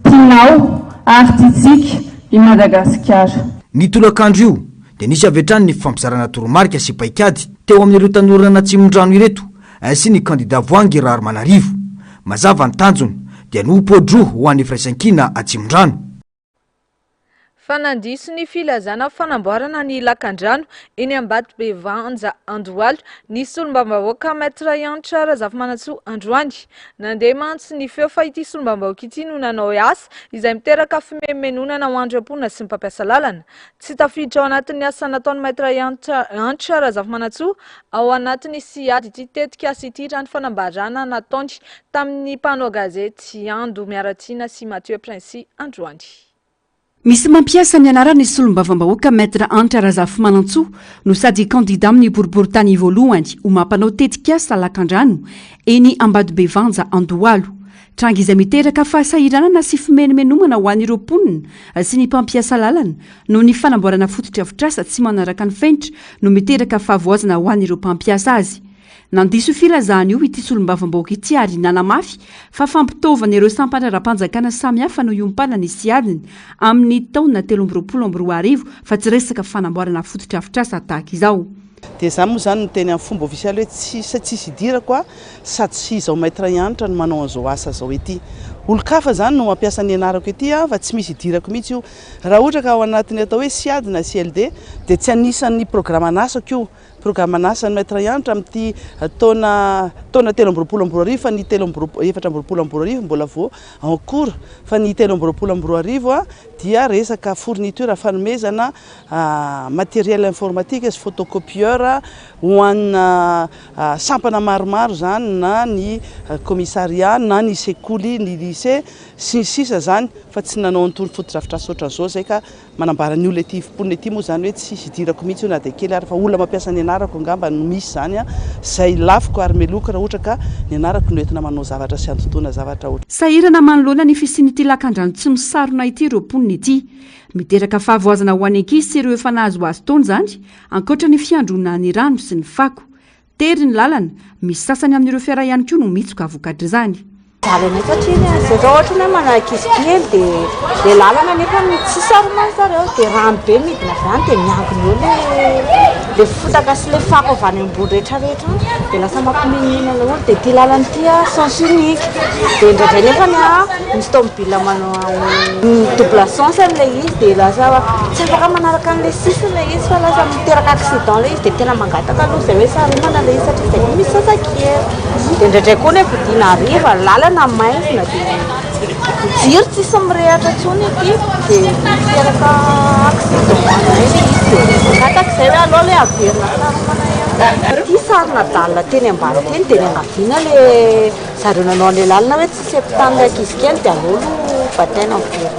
tianao ary tiantsika i Madagasikara. Ny tolakandro io dia nisy avetrany ny fampizarana toromarika sy paikady teo amin'ireo tanora Atsimondrano ireto sy ny kandida Voangy Raharmanarivo. Mazava ny tanjony dia nopodro ho an'ny firaisan-kina Atsimondrano. Fa nandiso ny filazana fanamboarana ny lakan-drano eny Ambatobevanja Andohalo ny solombam-bahoaka Maître Yantra Razafimanantsoa androany. Nandeha mantsy ny feo fa ity solombam-bahoaka ity no nanao asa izay miteraka fimemenonana ho andram-ponina sy ny mpampiasa lalana. Tsy tafiditra ao anatin'ny asa nataon'ny Maître Yantra Razafimanantsoa ao anatin'ny siady ity tetika sy ity rano fanambarana nataony tamin'ny mpanao gazety Ando Miaratina sy Mathieu Prince androany. Misy mampiasa ny anarany solombavambahoaka Maître Yantra Razafimanantsoa no sady kandida amin'ny boriboritany voalohany ho mampanao tetikasa lakan-drano eny Ambadobevanja Andohalo tranga izay miteraka fahasahiranana sy fimenomenomana ho an'ireo mponina sy ny mpampiasa lalana no ny fanamboarana fototra-afitrasa tsy manaraka ny fenitra no miteraka fahavoazana ho an'ireo mpampiasa azy. Nandiso filazahana io ity solombavam-bahoaka ity ary nanamafy fa fampitaovana ireo sampana ra-panjakana samihafa no iompana ny siadiny amin'ny taona 2024 fa tsy resaka fanamboarana fototra-afitrasa tahaka izao. Dia izany moa zany no teny amin'ny fomba ofisialy hoe tsisy idirako sady tsy izao maître ianatra no manao an'izao asa zao ety. Olo-kafa zany no mampiasa ny anarako ety fa tsy misy idirako mihitsy io. Raha ohatra ka ao anatin'ny atao hoe siadina CLD dia tsy anisan'ny programme anasako io. Programme anasany maître ianatra amin'ity taona 2024 fa ny 2024 mbola vao en cours fa ny 2024 dia resaka fourniture fanomezana matériel informatique sy photocopieur ho anna sampana maromaro zany na ny commissariat na ny sekoly ny lycée sy sisa zany fa tsy nanao antony fototra-afitrasa ohatran'izao zay ka manambara ny olona ety fimponina ety moa zany hoe tsy idirako mihitsy io na dia kely ary fa olona mampiasa ny anarako angamba no misy zany zay lafiko ary meloka raha ohatra ka ny anarako no entina manao zavatra sy antontona zavatra ohatra. Sahirana manoloana ny fisian'ity lakan-drano tsy misarona ity ireo mponina ity. Miteraka fahavoazana ho any ankizy sy ireo efa nahazo azy taona zany ankoatra ny fiandrona ny rano sy ny fako. Tery ny lalana, misy sasany amin'ireo fiara ihany koa no mitsoka avokatra izany. Zalana satria zao ohatra hoe manankizy kely dia lalana nefa tsy saromany zareo dia rano be midina zany dia miangona eo le fotaka sy le fako avy any ambony rehetrarehetra dia lasa mampimenina olo dia ty lalana ity sens unique dia indraindray nefa misy tomobile manao double sens amin'ilay izy dia lasa tsy afaka manaraka an'ilay sisiny ilay izy fa lasa miteraka accident ilay izy dia tena mangataka aloha izay hoe saromana ilay izy satria izay misy sasakely dia indraindray koa nefa vidina hariva lalana maizina dia jiro tsisy mirehatra tsony ety dia miteraka accident ilay izy dia mangataka izay hoe aloha ilay averina saromana ty sarina dalina teny ambany teny dia ny angaviana le zareo nanao an'ilay lalina hoe tsy septany ankizy kely dia alolo bataina averina.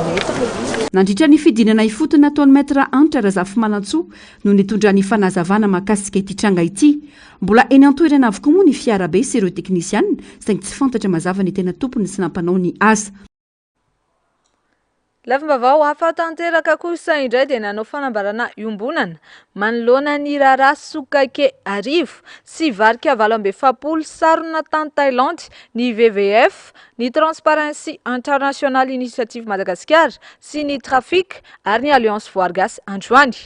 Nandritra ny fidinana ifotony nataon'ny maître Antra Razafy Malantsò no nitondra ny fanazavana mahakasika ity tranga ity. Mbola eny an-toerana avokoa moa ny fiarabe sy ireo teknisianina saingy tsy fantatra mazava ny tena tompony sy nampanao ny asa. Lafim-baovao hafa tanteraka kosa indray dia nanao fanambarana iombonana manoloana ny Rara Sokake Arivo sy Varika 2020 sarona tany Thaïlande ny WWF, ny Transparency International Initiative Madagascar sy ny Trafic ary ny Alliance Voargasy Androany.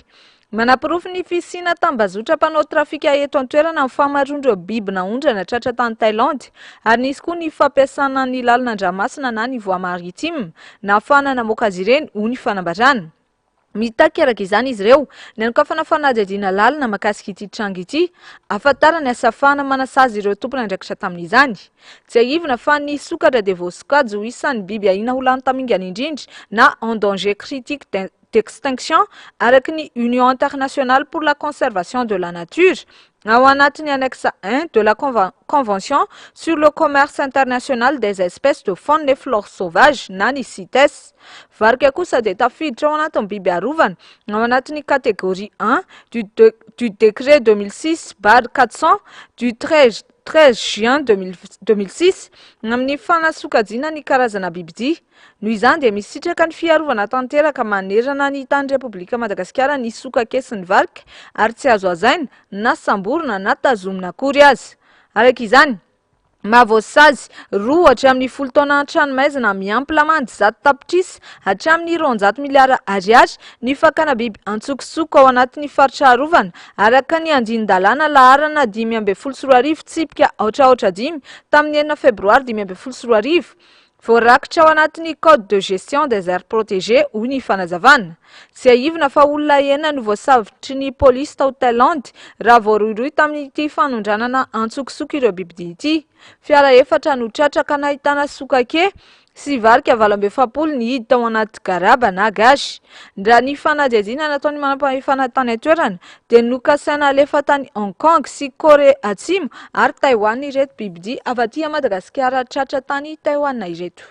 Manapirofo ny fisina tambazotra mpanao trafika eto an-toerana amin'ny famarondreo biby naondrana tratra tany Thaïlande ary nisy koa ny fampiasana ny lalan-dranomasina na ny voie maritime na ahafahana namoaka azy ireny ho ny fanambarana. Mitaky araka izany izy ireo nanokafana fanadihadiana lalina mahakasika ity tranga ity ahafantarany asafana manasazy ireo tompony andraikitra tamin'izany. Tsy aivina fa ny sokatra dia voasokajy ho isan'ny biby ahina ho lany tamingana indrindra na en danger critique d'extinction avec une Union internationale pour la conservation de la nature ao anatin'ny annexe 1 de la Convention sur le commerce international des espèces de faune et flore sauvage na ny CITES. Varika kosa dia tafiditra ao anatin'ny biby arovana ao anatin'ny catégorie 1 du décret 2006/400 du 13 juin 2006 amin'ny fanasokajiana ny karazana bibidia. Noho izany dia misitraka ny fiarovana tanteraka manerana ny tany Repoblika Madagasikara ny sokake sy ny varika ary tsy azo azaina na samborina na tazomina akory azy. Araka izany mahavoasazy roa hatramin'ny 10 taona an-tranomaizina miampy lamandy 100 tapitrisa hatramin'ny 200 miliara ariary ny fakana biby antsokosoko ao anatin'ny faritra arovana araka ny andinin-dalàna laharana 524 tsipika aotraotra 5 tamin'ny 9 febroary 2024 voarakitra ao anatin'ny code de gestion des aires protégées ho ny fanazavana. Tsy aivina fa olona enina no voasavitry ny polisy tao Thaïlande raha voaroiroy tamin'ity fanondranana antsokosoko ireo bibidia ity. Fiara efatra no tratraka nahitana sokake sy varika 2020 ny hid tao anaty garaba na gazy. Raha ny fanadihadiana nataony manam-pahefana tany an-toerana dia nokasaina alefa tany Hong Kong sy Korea Atsimo ary Taiwan ireto bibidia avy aty Madagasikara tratra tany Taiwan ireto.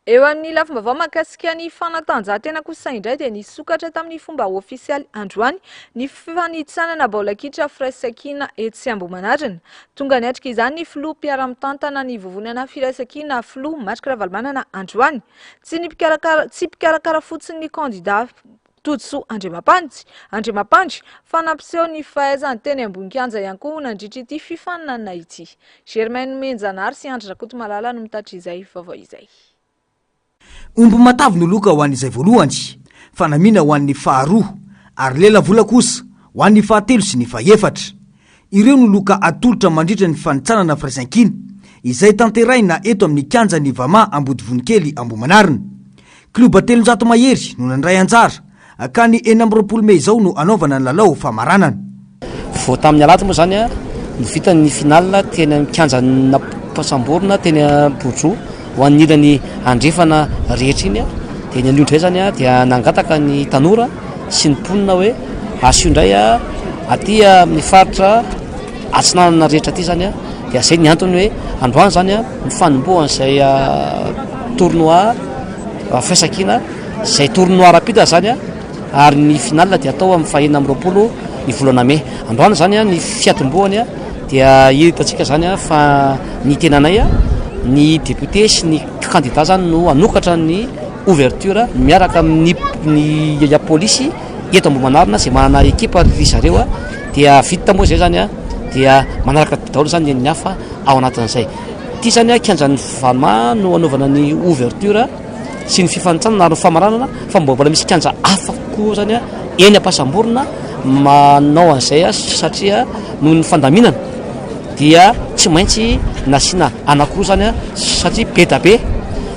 eo amin'ny lafim-baovao mahakasika ny fanatanjahantena kosa indray dia nisokatra tamin'ny fomba ofisialy androany ny fanitsanana baolina kitra firaisan-kina etsy Ambohimanarina. Tonga niatrika izany ny filoha mpiara-mitantana ny vovonana firaisan-kina filoha Marika Ravalomanana androany. Tsy mpikarakara fotsiny ny kandida Todsoa Andriamapandry fa nampiseho ny fahaizany teny ambony-kianja ihany koa nandritra ity fifaninana ity. Germaine Menjanary sy Andry Rakotomalala no mitatra izay vaovao izay. Omby matavy no loka ho an'izay voalohany, fanamina ho an'ny faharoa, ary lela vola kosa ho an'ny fahatelo sy ny fahaefatra. Ireo no loka atolotra mandritra ny fanitsanana firaisan-kina izay tanteraina eto amin'ny kianja ny Vama Ambodivonikely Ambohimanarina. Kluba 300 mahery no nandray anjara ka ny 4 Mey izao no anaovana ny lalao famaranana. Vao tamin'ny alata moa zany no vita ny finale teny amin'ny kianja na Pasamborona teny Bojo ho an'ilany andrefana rehetra iny dia ny an'io zany dia nangataka ny tanora sy ny mponina hoe asio indray aty amin'ny faritra atsinanana rehetra aty zany dia zay ny antony hoe androany zany ny fanombohan'izay tournoi firaisan-kina izay tournoi rapide zany ary ny finale dia atao amin'ny 29 ny volana Mey. Androany zany ny fiatombohany dia hitantsika zany fa ny tenanay ny député sy ny candidat zany no anokatra ny ouverture miaraka amin'ny polisy eto Ambohimanarina izay manana ekipa ry zareo dia vita moa zay zany dia manaraka daholo zany ny hafa ao anatin'izay. Ity zany kianjan'ny Vama no anaovana ny ouverture sy ny fifanitsanana ary famaranana fa mbola misy kianja hafa koa zany eny Pasamborona manao an'izay satria noho ny fandaminana dia tsy maintsy nasina anankiroa zany satria be da be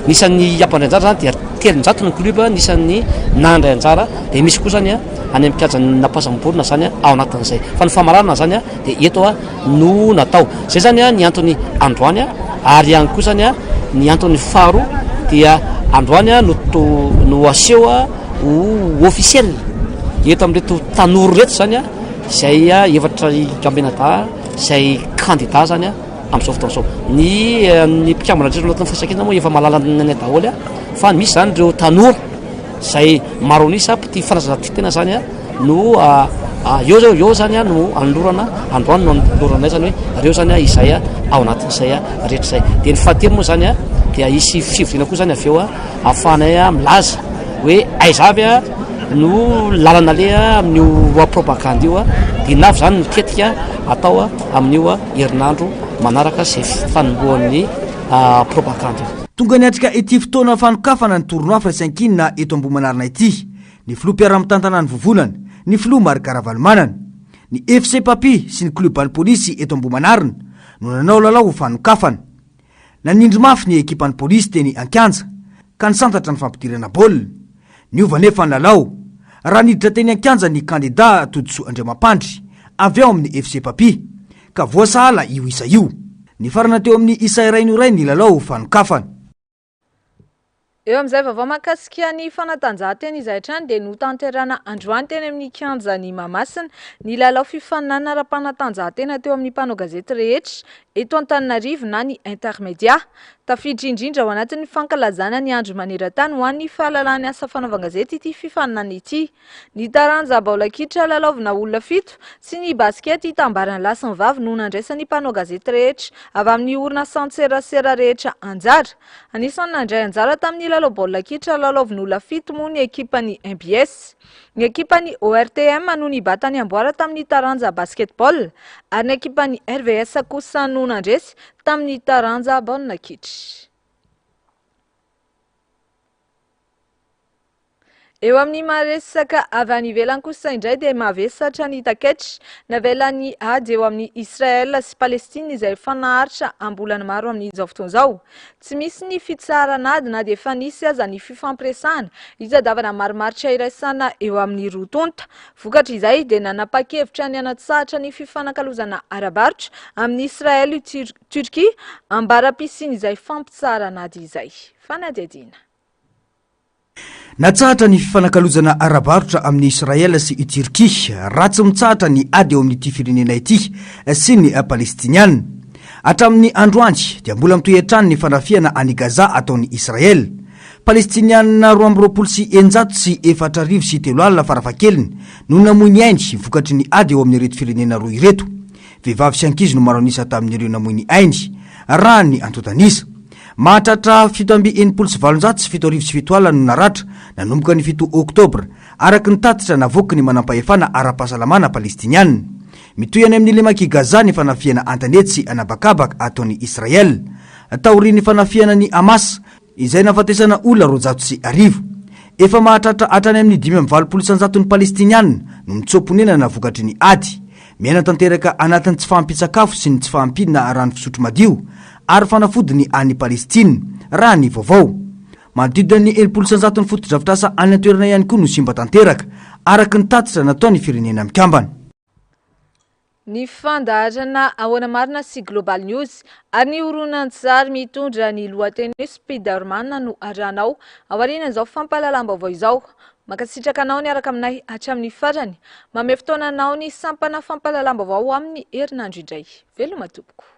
nisan'ny ampandray anjara zany dia 300 ny kluba nisan'ny nandray anjara dia misy koa zany any amin'ny kianjana Pasamborona zany ao anatin'izay fa ny famaranana zany dia eto no natao zay zany ny antony androany ary ihany koa zany ny antony faharoa dia androany no aseho ho officiel eto amin'reto tanora reto zany izay efatra gambenada izay candidat zany amin'izao fotoana izao. Ny mpikambana rehetra anatin'ny firaisan-kina moa efa mahalala ny daholo fa misy zany ireo tanora izay maro anisa mpity fanazaran-tena zany no eo zany no anolorana androany no anoloranay zany hoe ireo zany izay ao anatin'izay rehetra izay. Dia ny fahatelo moa zany dia isy fivoriana koa zany avy eo ahafahanay milaza hoe aizavy no lalana le amin'io propagande io dia navy zany miketika atao amin'io herinandro manaraka izay fanombohan'ny propagande. Tonga niatrika ity fotoana fanokafana ny tournoi firaisan-kina eto Ambohimanarina ity ny filoha mpiara-mitantana ny vovolana, ny filoha Marika Ravalomanana, ny FC Papy sy ny kluban'ny polisy eto Ambohimanarina no nanao lalao fanokafana. Nanindry mafy ny ekipan'ny polisy teny Ankianja ka nisantatra ny fampidirana baolina. Niova nefa ny lalao raha niditra teny Ankianja ny kandida Todsoa Andriamapandry avy ao amin'ny FC Papy ka voasahala io isa io. Ny farana teo amin'ny isa iray noray ny lalao fanokafana. Eo amin'izay vaovao mahakasika ny fanatanjahantena izay hatrany dia notanterana androany teny amin'ny kianjan'ny Mahamasina ny lalao fifaninana ara-panatanjahantena teo amin'ny mpanao gazety rehetra eto Antananarivo na ny intermédia. Tafiditra indrindra ao anatin'ny fankalazana ny andro maneran-tany ho an'ny fahalalany asa fanaovan-gazety ity fifaninana ity. Ny taranja baolina kitra lalaovina olona 7 sy ny baskety tambarana lahy sy ny vavy no nandraisan'ny mpanao gazety rehetra avy amin'ny orinasa an-tserasera rehetra anjara. Anisan'ny nandray anjara tamin'ny lalao baolina kitra lalaovina olona 7 moa ny ekipany MBS. Ny ekipany ORTM no nibatany amboara tamin'ny taranja basketball ary ny ekipany RVS kosa no nandresy tamin'ny taranja baolina kitra. Eo amin'ny maresaka avy any ivelany kosa indray dia mavesatra ny taketra navelany ady eo amin'ny Israel sy Palestine izay fanaharitra ambolany maro amin'izao fotoana izao. Tsy misy ny fitsarana ady na dia efa nisy aza ny fifampiresahana hitadiavana marimaritra iraisana eo amin'ny roa tonta. Vokatra izay dia nanapa-kevitra ny anatsahatra ny fifanakalozana ara-barotra amin'ny Israel Turkia ambara-pisiny izay fampitsarana ady izay. Fanadihadiana. Natsahatra ny fifanakalozana ara-barotra amin'ny Israel sy Turkia ratsy mitsahatra ny ady eo amin'ity firenena ity sy ny Palestiniana. Hatramin'ny androany dia mbola mitohy hatrany ny fanafiana any Gaza ataon'ny Israel palestinianina 2 sy 100 sy 4 sy 3 alina farafakeliny no namoy ny ainy vokatry ny ady eo amin'ny reto firenena roa ireto. Vehivavy sy ankizy no maro anisa tamin'ireo namoy ny ainy raha ny antotanisa. Mahatratra 7,7 sy 7 alina no naratra nanomboka ny 7 oktobra araky ny tatitra navoky ny manampahefana ara-pahasalamana palestinianina. Mitoy any amin'ny Lemaky Gaza ny fanafiana antanety sy anabakabaka ataon'ny Israel. Taorian'ny fanafiana ny Hamas izay nafatesana olona 200. Efa mahatratra hatrany amin'ny 5,700 ny palestinianina no mitsoponena navokatry ny ady. Miaina tanteraka anatin'ny tsy fahampitsakafo sy ny tsy fahampidina rano fisotro madio ary fanafodiny any Palestina raha ny vaovao. Manodidina ny 100 ny foto-drafitrasa any an-toerana ihany koa no simba tanteraka araky ny tatitra nataony firenena mikambana. Ny fandaharana ahoana marina sy Global News ary ny horonan-tsary mitondra ny lohateny Spiderman no aranao aorian'izao fampahalalam-baovao izao. Makasitraka anao ny araka aminay hatramin'ny farany. Mame fotoana anao ny sampana fampahalalam-baovao amin'ny herinandro indray. Veloma tompoko.